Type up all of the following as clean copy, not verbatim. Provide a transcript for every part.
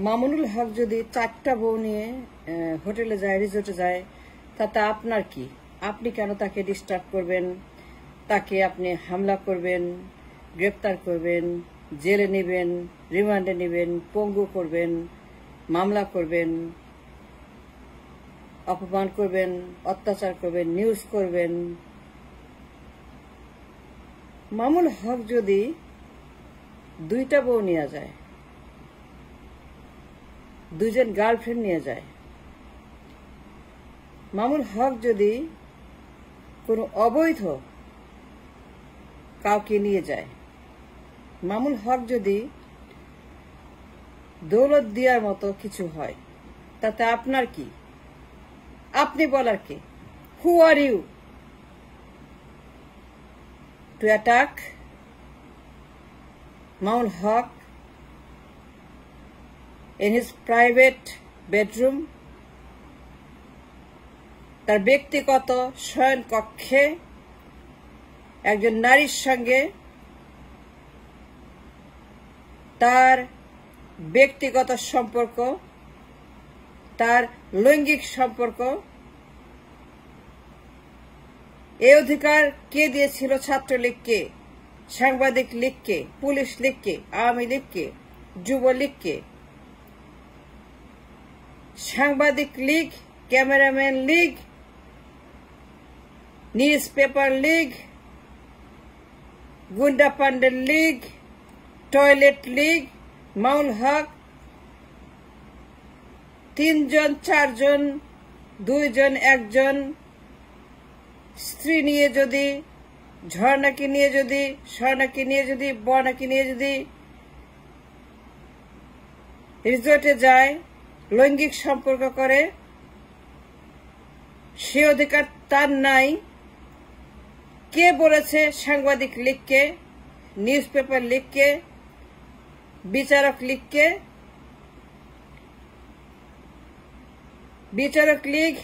মামুনুল হক যদি 4টা বউ নিয়ে হোটেলে যায়, রিসোর্টে যায়, তাতে আপনার কি? আপনি কেন তাকে ডিস্টার্ব করবেন? তাকে আপনি হামলা করবেন, গ্রেপ্তার করবেন, জেলে নেবেন, রিমান্ডে নেবেন, পঙ্গু করবেন, মামলা করবেন, অপমান করবেন, অত্যাচার করবেন, নিউজ করবেন। মামুনুল হক যদি 2টা বউ নিয়ে যায়, 2জন গার্লফ্রেন্ড নিয়ে যায়, মামুনুল হক যদি কোনো অবৈধ কাউকে নিয়ে যায়, মামুনুল হক যদি দৌলত দেওয়ার মতো কিছু হয়, তাতে আপনার কি? আপনি বলার কে? Who are you to attack Mamunul Haque in his private bedroom, তার ব্যক্তিগত শয়ন কক্ষে একজন নারীর সঙ্গে তার ব্যক্তিগত সম্পর্ক, তার লৈঙ্গিক সম্পর্ক, এই অধিকার কে দিয়েছিল? ছাত্রলীগকে, সাংবাদিক লীগকে, পুলিশ লীগকে, আওয়ামী লীগকে, যুবলীগকে। সাংবাদিক League, cameraman League, news paper League, গুন্ডা পান্ডের লীগ, টয়লেট লীগ, মামুনুল হক 3 জন 4 জন 2 জন 1 জন স্ত্রী নিয়ে যদি, ঝর্ণাকে নিয়ে যদি, স্বর্ণাকে নিয়ে যদি, বর্ণাকে নিয়ে যদি রিসোর্টে যায়, লৈঙ্গিক সম্পর্ক করে, সে অধিকার তার নাই। কে বলেছে? সাংবাদিক লীগকে, নিউজ পেপার লীগকে, বিচারক লীগকে। বিচারক লীগ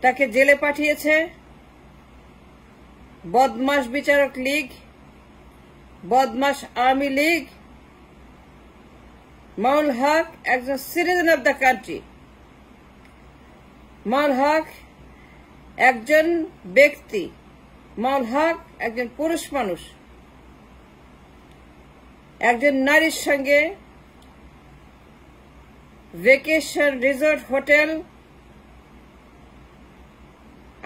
তাকে জেলে পাঠিয়েছে। বদমাশ বিচারক লীগ, বদমাশ আওয়ামী লীগ। মামুনুল হক একজন citizen of the country. Mamunul Haque একজন ব্যক্তি। মামুনুল হক একজন পুরুষ মানুষ। একজন নারীর সঙ্গে ভ্যাকেশন রিসোর্ট, হোটেল,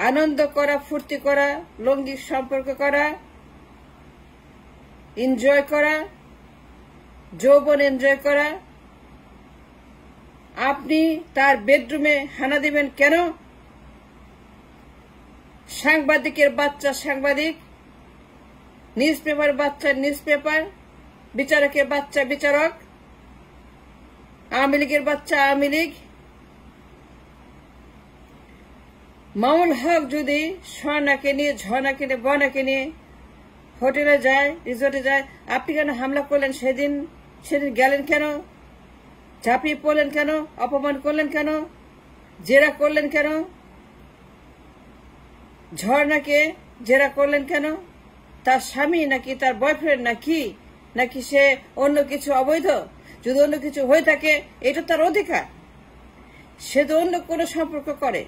আনন্দ করা, ফুর্তি করা, লৈঙ্গিক সম্পর্ক করা, এনজয় করা, যৌবন এনজয় করা। আপনি তার বেডরুমে হানা দিবেন কেন? সাংবাদিকের বাচ্চা সাংবাদিক, নিউজ পেপার বাচ্চা নিউজ পেপার, বিচারকের বাচ্চা বিচারক, আওয়ামী লীগের বাচ্চা আওয়ামী লীগ। মামুনুল হক যদি স্বর্ণাকে নিয়ে, ঝর্ণাকে নিয়ে, বর্ণাকে নিয়ে হোটেলে যায়, রিসোর্টে যায়, আপনি কেন হামলা করলেন? সেদিন গেলেন কেন? ঝাঁপিয়ে পড়লেন কেন? অপমান করলেন কেন? জেরা করলেন কেন? ঝর্ণাকে জেরা করলেন কেন? তার স্বামী নাকি তার বয়ফ্রেন্ড নাকি সে অন্য কিছু অবৈধ? যদি অন্য কিছু হয়ে থাকে, এটা তার অধিকার। সে তো অন্য কোনো সম্পর্ক করে,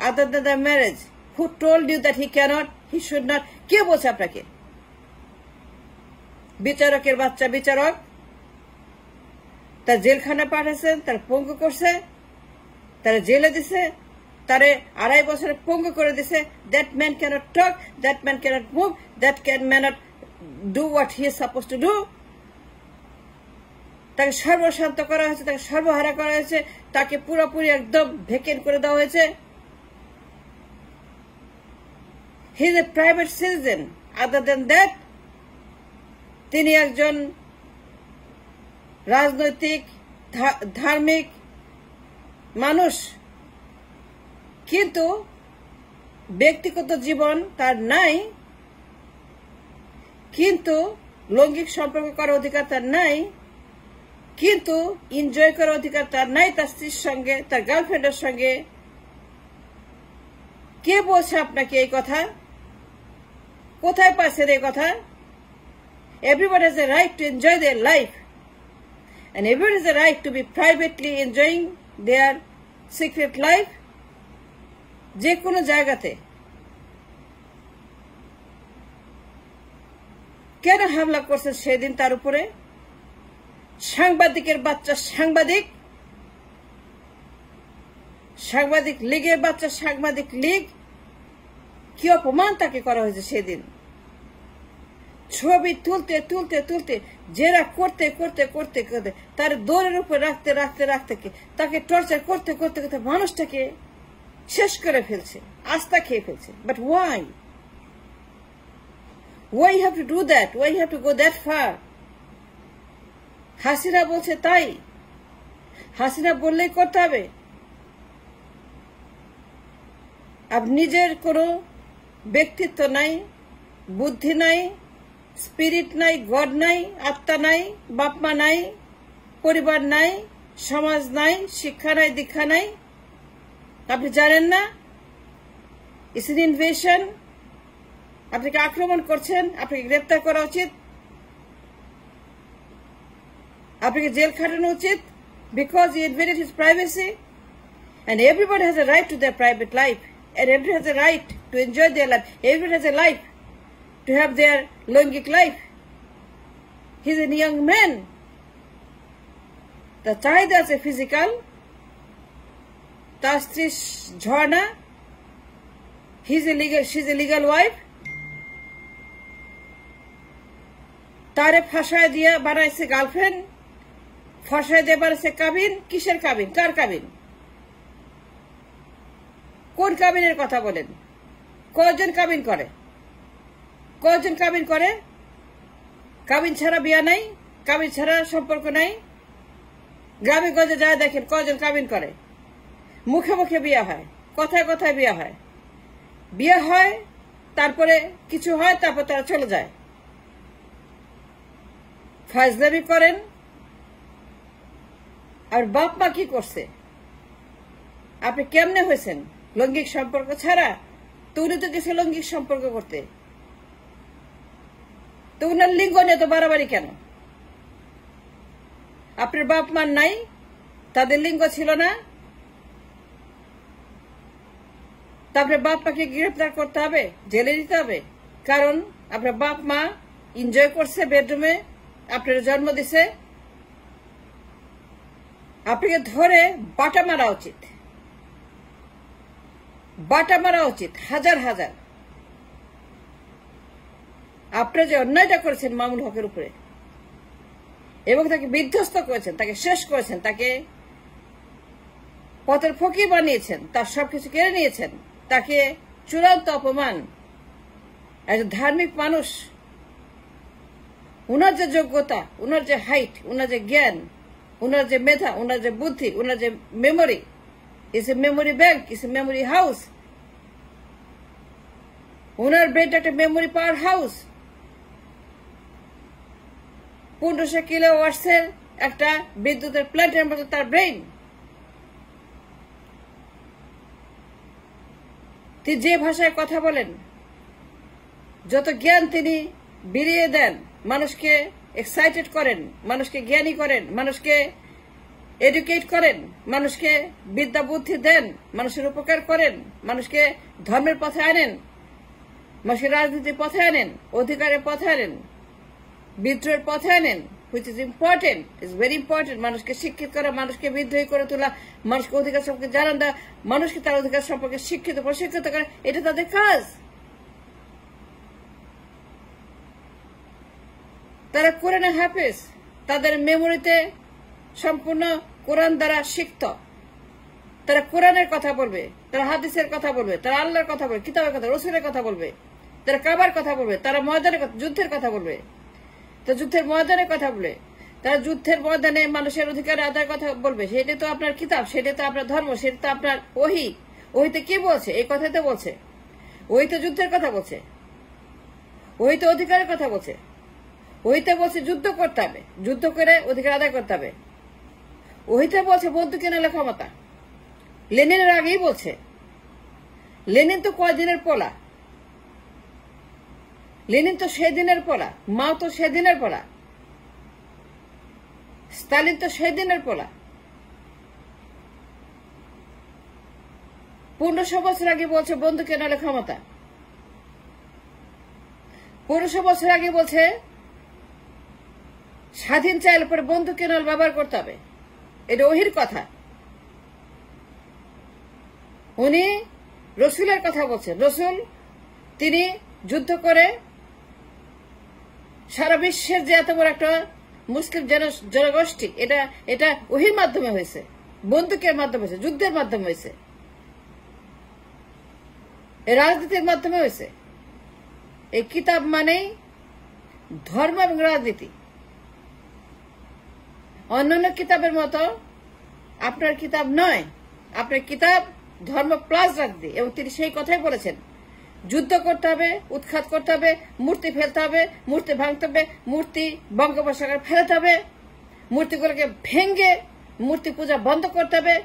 other than the marriage. Who told you that he cannot, he should not? কে বলছে আপনাকে? বিচারকের বাচ্চা বিচারক তার জেলখানা পাঠাচ্ছেন, তার পঙ্গু করছে, তারা জেলে দিছে, তারে 2.5 বছরে পঙ্গু করে দিছে। That man cannot talk, that man cannot move, that man not do what he is suppose to do. তাকে সর্বশান্ত করা হয়েছে, তাকে সর্বহারা করা হয়েছে, তাকে পুরোপুরি একদম ভেকেন্ট করে দেওয়া হয়েছে। He is a private citizen. Other than that, তিনি একজন রাজনৈতিক ধার্মিক মানুষ, কিন্তু ব্যক্তিগত জীবন তার নাই, কিন্তু লৈঙ্গিক সম্পর্ক করার অধিকার তার নাই, কিন্তু এনজয় করার অধিকার তার নাই তার স্ত্রীর সঙ্গে, তার গার্লফ্রেন্ডের সঙ্গে। কে বলছে আপনাকে এই কথা? কোথায় পাচ্ছেন এই কথা? Everybody has a right to enjoy their life. and everyone has a right to be privately enjoying their secret life যে কোনো জায়গাতে। কেন হামলা করছেন সেদিন তার উপরে? সাংবাদিকের বাচ্চা সাংবাদিক, সাংবাদিক লীগের বাচ্চা সাংবাদিক লীগ, কি অপমান তাকে করা হয়েছে সেদিন। ছবি তুলতে তুলতে তুলতে জেরা করতে করতে করতে করতে তার দৌড়ের উপর রাখতে রাখতে রাখতে তাকে টর্চার করতে করতে করতে মানুষটাকে শেষ করে ফেলছে, আস্থা খেয়ে ফেলছে। But why you have to do that? Why you have to go that far? Hasina বলছে তাই, হাসিনা বললেই করতে হবে। আপনার নিজের কোনো ব্যক্তিত্ব নাই, বুদ্ধি নাই, স্পিরিট নাই, গড নাই, আত্মা নাই, বাপ মা নাই, পরিবার নাই, সমাজ নাই, শিক্ষা নাই, দীক্ষা নাই। আপনি জানেন না ইটস এন ইনভেশন। আপনাকে আক্রমণ করছেন, আপনাকে গ্রেপ্তার করা উচিত, আপনাকে জেল খাটানো উচিত, because he invaded his privacy, and everybody has a right to their private life, and everybody has a right to enjoy their life, everybody has a life to have their লৈঙ্গিক life. He's a young man. তার চাহিদা আছে physical, তার স্ত্রী ঝর্ণা, she's a legal wife. তারে ফাঁসায় দিয়ে বানাইছে girlfriend, ফাঁসায় দিয়ে বানাইছে কাবিন। কিসের কাবিন? কার কাবিন? কোন কাবিনের কথা বলেন? কয়জন কাবিন করে? কয়জন কাবিন করে? কাবিন ছাড়া বিয়া নাই, কাবিন ছাড়া সম্পর্ক নাই। গ্রামে গঞ্জে যায় দেখেন কয়জন কাবিন করে। মুখে মুখে বিয়া হয়, কথায় কথায় বিয়া হয়, বিয়া হয়, তারপরে কিছু হয়, তারপর তারা চলে যায়। ফাজলামি করেন। আর বাপ মা কি করছে? আপনি কেমনে হয়েছেন? লৈঙ্গিক সম্পর্ক ছাড়া? তো উনি তো গেছে লৈঙ্গিক সম্পর্ক করতে, তো উনার লিঙ্গ নিয়ে তো বাড়াবাড়ি কেন? আপনার বাপ মা নাই, তাদের লিঙ্গ ছিল না, তারপরে বাপ মাকে গ্রেফতার করতে হবে, জেলে দিতে হবে? কারণ আপনার বাপ মা এনজয় করছে বেডরুমে, আপনার জন্ম দিছে। আপনাকে ধরে বাটা মারা উচিত, বাটা মারা উচিত, হাজার হাজার। আপনি যে অন্যায়টা করেছেন মামুনুল হকের উপরে এবং তাকে বিধ্বস্ত করেছেন, তাকে শেষ করেছেন, তাকে পথের ফকির বানিয়েছেন, তার সবকিছু কেড়ে নিয়েছেন, তাকে চূড়ান্ত অপমান। একজন ধার্মিক মানুষ, উনার যে যোগ্যতা, উনার যে হাইট, উনার যে জ্ঞান, উনার যে মেধা, উনার যে বুদ্ধি, উনার যে মেমোরি, ইস এ মেমোরি ব্যাংক, ইস এ মেমোরি হাউস। উনার ব্রেনটা একটা মেমোরি পাওয়ার হাউস। 1500 কিলো ওয়াটসের একটা বিদ্যুতের প্ল্যান্টের মতো তার ব্রেন। তিনি যে ভাষায় কথা বলেন, যত জ্ঞান তিনি বিলিয়ে দেন, মানুষকে এক্সাইটেড করেন, মানুষকে জ্ঞানী করেন, মানুষকে এডুকেট করেন, মানুষকে বিদ্যা বুদ্ধি দেন, মানুষের উপকার করেন, মানুষকে ধর্মের পথে আনেন, মানুষকে রাজনীতির পথে আনেন, অধিকারের পথে আনেন, বিদ্রোহের পথে আনেন, which is important, is very important. মানুষকে শিক্ষিত করা, মানুষকে বিদ্রোহী করে তোলা, মানুষকে অধিকার সম্পর্কে জানান দেওয়া, মানুষকে তার অধিকার সম্পর্কে শিক্ষিত প্রশিক্ষিত করা, এটা তাদের কাজ। তারা কোরআনে হাফেজ, তাদের মেমোরিতে সম্পূর্ণ কোরআন দ্বারা শিখত। তারা কোরআনের কথা বলবে, তারা হাদিসের কথা বলবে, তারা আল্লাহর কথা বলবে, কিতাবের কথা, রসুলের কথা বলবে, তারা কাবার কথা বলবে, তারা ময়দানের কথা, যুদ্ধের কথা বলবে, তো যুদ্ধের ময়দানের কথা বলবে, তারা যুদ্ধের ময়দানে মানুষের অধিকার আদায়ের কথা বলবে। সেটা তো আপনার কিতাব, সেটা তো আপনার ধর্ম, সেটা তো আপনার ওহী। ওহীতে কি বলছে? এই কথাই তো বলছে। ওহীতে যুদ্ধের কথা বলছে, ওহীতে অধিকারের কথা বলছে, ওহীতে বলছে যুদ্ধ করতে হবে, যুদ্ধ করে অধিকার আদায় করতে হবে। ওহীতে বলছে বন্দুক কিনালে ক্ষমতা। লেনিনের আগেই বলছে। লেনিন তো কয়দিনের পোলা, লেনিন তো সেদিনের পোলা, মাও তো সেদিনের পোলা। স্টালিন তো সেই দিনের পোলা। 1500 বছর আগে বলছে বন্দুকে নালে ক্ষমতা। 1500 বছর আগে বলছে স্বাধীন চাইলে পরে বন্দুকে নাল ব্যবহার করতে হবে। এটা ওহির কথা। উনি রসুলের কথা বলছেন। রসুল তিনি যুদ্ধ করে সারা বিশ্বের যে এত বড় একটা মুসলিম জনগোষ্ঠী, এটা ওহির মাধ্যমে হয়েছে, বন্দুকের মাধ্যমে হয়েছে, যুদ্ধের মাধ্যমে হয়েছে, রাজনীতির মাধ্যমে হয়েছে। এই কিতাব মানেই ধর্ম এবং রাজনীতি। অন্যান্য কিতাবের মতো আপনার কিতাব নয়। আপনার কিতাব ধর্ম প্লাস রাজনীতি, এবং তিনি সেই কথাই বলেছেন। যুদ্ধ করতে হবে, উৎখাত করতে হবে, মূর্তি ফেলতে হবে, মূর্তি ভাঙতে হবে, মূর্তি বঙ্গোপসাগরে ফেলতে হবে, মূর্তিগুলোকে ভেঙে মূর্তি পূজা বন্ধ করতে হবে,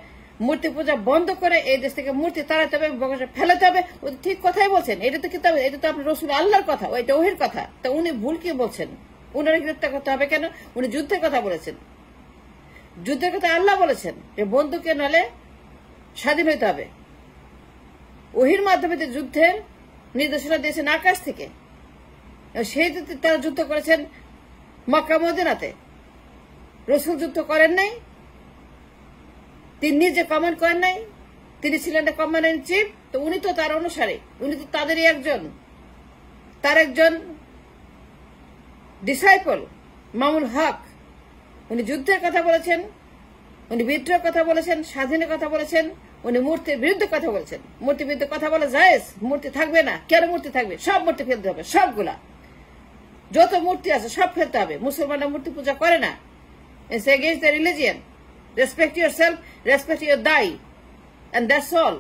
মূর্তি পূজা বন্ধ করে এই দেশ থেকে মূর্তি তাড়াতে হবে, বঙ্গোপসাগরে ফেলাতে হবে। ঠিক কথাই বলছেন। এটা তো কিতাব, এটা তো আপনার রসুল আল্লাহর কথা, ওইটা ওহির কথা। তা উনি ভুল কি বলছেন? উনারা গ্রেপ্তার করতে হবে কেন? উনি যুদ্ধের কথা বলেছেন। যুদ্ধের কথা আল্লাহ বলেছেন যে বন্দুকে নলে স্বাধীন হইতে হবে। ওহির মাধ্যমে যুদ্ধের নির্দেশনা দিয়েছেন আকাশ থেকে। সেই তারা যুদ্ধ করেছেন মক্কা মদিনাতে। রসুল যুদ্ধ করেন নাই, তিনি নিজে কমান্ড করেন নাই, তিনি ছিলেন কমান্ডার ইন চিফ। তো উনি তো তার অনুসারী, উনি তো তাদেরই একজন, তার একজন ডিসাইপল মামুল হক। উনি যুদ্ধের কথা বলেছেন, উনি বিদ্রোহের কথা বলেছেন, স্বাধীনের কথা বলেছেন, উনি মূর্তির বিরুদ্ধে কথা বলেছেন। মূর্তির বিরুদ্ধে কথা বলা জায়েজ। মূর্তি থাকবে না, কেন মূর্তি থাকবে? সব মূর্তি ফেলতে হবে, সবগুলা যত মূর্তি আছে সব ফেলতে হবে। মুসলমানরা মূর্তি পূজা করে না। It's against the religion. Respect yourself, respect your die, and that's all.